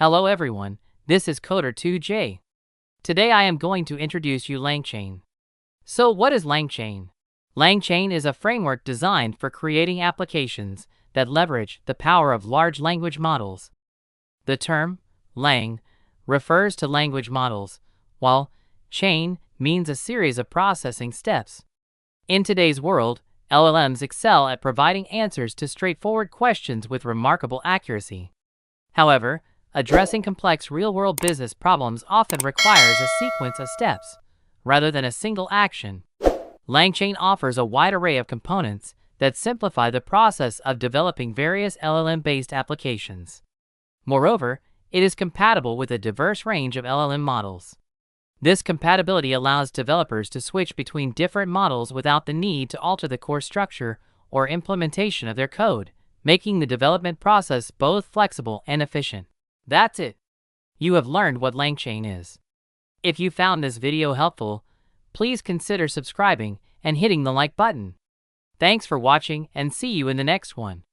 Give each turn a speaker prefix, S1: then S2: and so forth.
S1: Hello everyone, this is Coder2J. Today I am going to introduce you LangChain. So what is LangChain? LangChain is a framework designed for creating applications that leverage the power of large language models. The term Lang refers to language models, while chain means a series of processing steps. In today's world, LLMs excel at providing answers to straightforward questions with remarkable accuracy. However, addressing complex real-world business problems often requires a sequence of steps, rather than a single action. LangChain offers a wide array of components that simplify the process of developing various LLM-based applications. Moreover, it is compatible with a diverse range of LLM models. This compatibility allows developers to switch between different models without the need to alter the core structure or implementation of their code, making the development process both flexible and efficient. That's it. You have learned what LangChain is. If you found this video helpful, please consider subscribing and hitting the like button. Thanks for watching and see you in the next one.